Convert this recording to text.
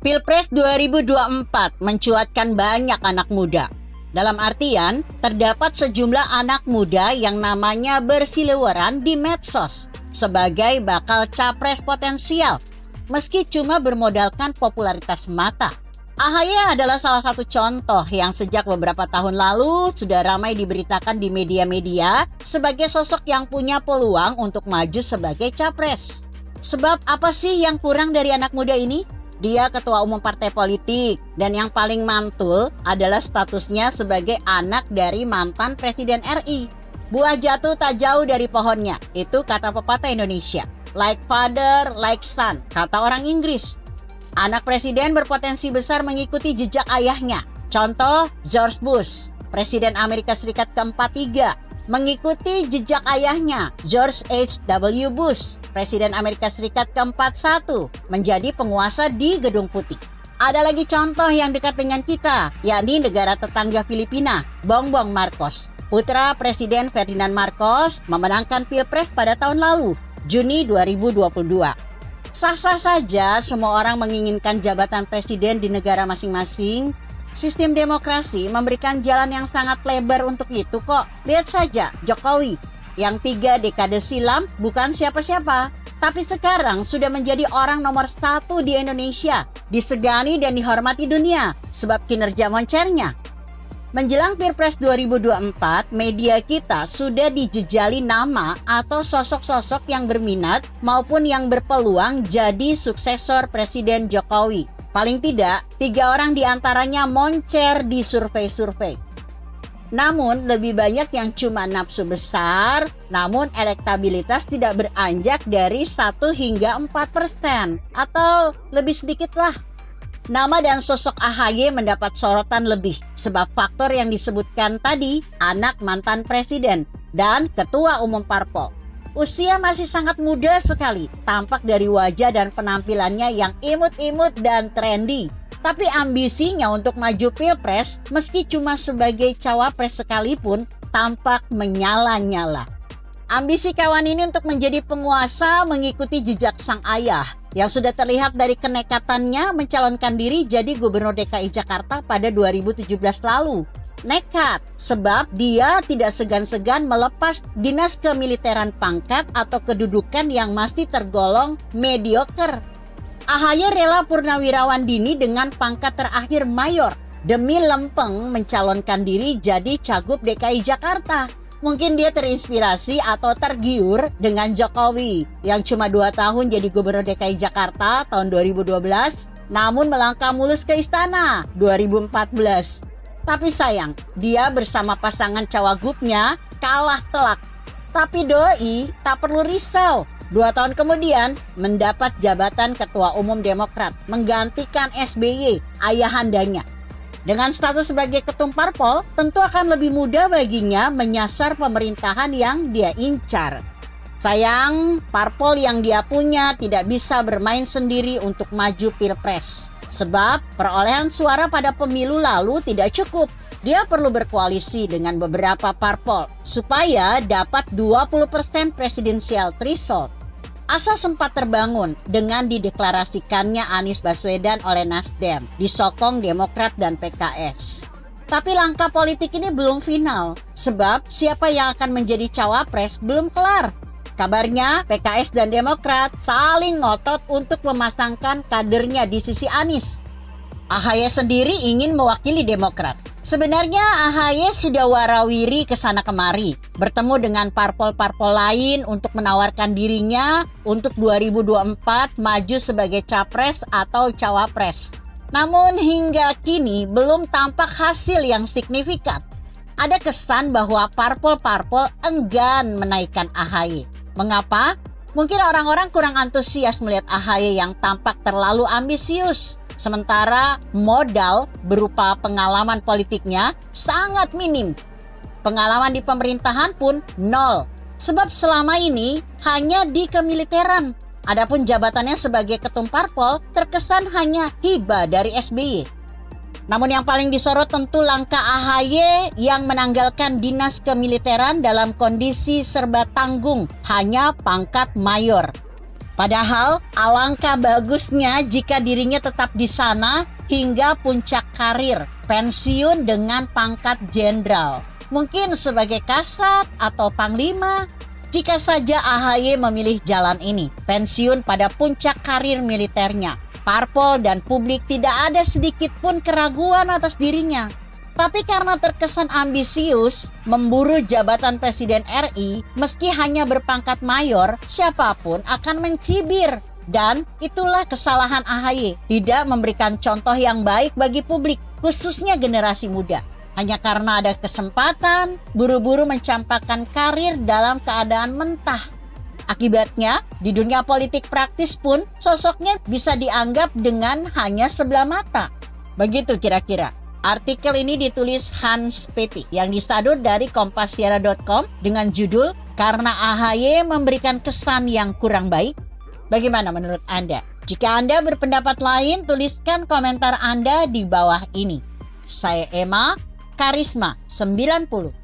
Pilpres 2024 mencuatkan banyak anak muda. Dalam artian, terdapat sejumlah anak muda yang namanya berseliweran di medsos sebagai bakal capres potensial, meski cuma bermodalkan popularitas semata. AHY adalah salah satu contoh yang sejak beberapa tahun lalu sudah ramai diberitakan di media-media sebagai sosok yang punya peluang untuk maju sebagai capres. Sebab apa sih yang kurang dari anak muda ini? Dia ketua umum partai politik dan yang paling mantul adalah statusnya sebagai anak dari mantan Presiden RI. Buah jatuh tak jauh dari pohonnya, itu kata pepatah Indonesia. Like father, like son, kata orang Inggris. Anak presiden berpotensi besar mengikuti jejak ayahnya. Contoh, George Bush, Presiden Amerika Serikat ke-43, mengikuti jejak ayahnya, George H.W. Bush, Presiden Amerika Serikat ke-41, menjadi penguasa di Gedung Putih. Ada lagi contoh yang dekat dengan kita, yakni negara tetangga Filipina, Bongbong Marcos. Putra Presiden Ferdinand Marcos memenangkan Pilpres pada tahun lalu, Juni 2022. Sah-sah saja semua orang menginginkan jabatan presiden di negara masing-masing. Sistem demokrasi memberikan jalan yang sangat lebar untuk itu kok. Lihat saja Jokowi yang 3 dekade silam bukan siapa-siapa, tapi sekarang sudah menjadi orang nomor 1 di Indonesia, disegani dan dihormati dunia sebab kinerja moncernya. Menjelang Pilpres 2024, media kita sudah dijejali nama atau sosok-sosok yang berminat maupun yang berpeluang jadi suksesor Presiden Jokowi. Paling tidak, 3 orang diantaranya moncer di survei-survei. Namun, lebih banyak yang cuma nafsu besar, namun elektabilitas tidak beranjak dari 1 hingga 4%, atau lebih sedikit lah. Nama dan sosok AHY mendapat sorotan lebih, sebab faktor yang disebutkan tadi, anak mantan presiden dan ketua umum parpol. Usia masih sangat muda sekali, tampak dari wajah dan penampilannya yang imut-imut dan trendy. Tapi ambisinya untuk maju pilpres, meski cuma sebagai cawapres sekalipun, tampak menyala-nyala. Ambisi kawan ini untuk menjadi penguasa mengikuti jejak sang ayah, yang sudah terlihat dari kenekatannya mencalonkan diri jadi Gubernur DKI Jakarta pada 2017 lalu. Nekat, sebab dia tidak segan-segan melepas dinas kemiliteran pangkat atau kedudukan yang masih tergolong mediocre. AHY rela purnawirawan dini dengan pangkat terakhir mayor demi lempeng mencalonkan diri jadi Cagup DKI Jakarta. Mungkin dia terinspirasi atau tergiur dengan Jokowi yang cuma 2 tahun jadi Gubernur DKI Jakarta tahun 2012, namun melangkah mulus ke istana 2014. Tapi sayang, dia bersama pasangan cawagupnya kalah telak. Tapi doi tak perlu risau. 2 tahun kemudian mendapat jabatan Ketua Umum Demokrat, menggantikan SBY, ayahandanya. Dengan status sebagai ketum parpol, tentu akan lebih mudah baginya menyasar pemerintahan yang dia incar. Sayang, parpol yang dia punya tidak bisa bermain sendiri untuk maju pilpres. Sebab perolehan suara pada pemilu lalu tidak cukup. Dia perlu berkoalisi dengan beberapa parpol supaya dapat 20% presidensial threshold. Asa sempat terbangun dengan dideklarasikannya Anies Baswedan oleh Nasdem, disokong Demokrat dan PKS. Tapi langkah politik ini belum final, sebab siapa yang akan menjadi cawapres belum kelar. Kabarnya PKS dan Demokrat saling ngotot untuk memasangkan kadernya di sisi Anies. AHY sendiri ingin mewakili Demokrat. Sebenarnya AHY sudah warawiri ke sana kemari, bertemu dengan parpol-parpol lain untuk menawarkan dirinya untuk 2024 maju sebagai capres atau cawapres. Namun hingga kini belum tampak hasil yang signifikan. Ada kesan bahwa parpol-parpol enggan menaikkan AHY. Mengapa? Mungkin orang-orang kurang antusias melihat AHY yang tampak terlalu ambisius. Sementara modal berupa pengalaman politiknya sangat minim. Pengalaman di pemerintahan pun nol. Sebab selama ini hanya di kemiliteran. Adapun jabatannya sebagai ketum parpol terkesan hanya hibah dari SBY. Namun yang paling disorot tentu langkah AHY yang menanggalkan dinas kemiliteran dalam kondisi serba tanggung, hanya pangkat mayor. Padahal alangkah bagusnya jika dirinya tetap di sana hingga puncak karir, pensiun dengan pangkat jenderal. Mungkin sebagai kasat atau panglima. Jika saja AHY memilih jalan ini, pensiun pada puncak karir militernya, parpol dan publik tidak ada sedikit pun keraguan atas dirinya. Tapi karena terkesan ambisius, memburu jabatan Presiden RI, meski hanya berpangkat mayor, siapapun akan mencibir. Dan itulah kesalahan AHY, tidak memberikan contoh yang baik bagi publik, khususnya generasi muda. Hanya karena ada kesempatan, buru-buru mencampakkan karir dalam keadaan mentah. Akibatnya, di dunia politik praktis pun sosoknya bisa dianggap dengan hanya sebelah mata. Begitu kira-kira. Artikel ini ditulis Hans Petty yang disadur dari kompasiara.com dengan judul "Karena AHY memberikan kesan yang kurang baik". Bagaimana menurut Anda? Jika Anda berpendapat lain, tuliskan komentar Anda di bawah ini. Saya Emma, Karisma 90.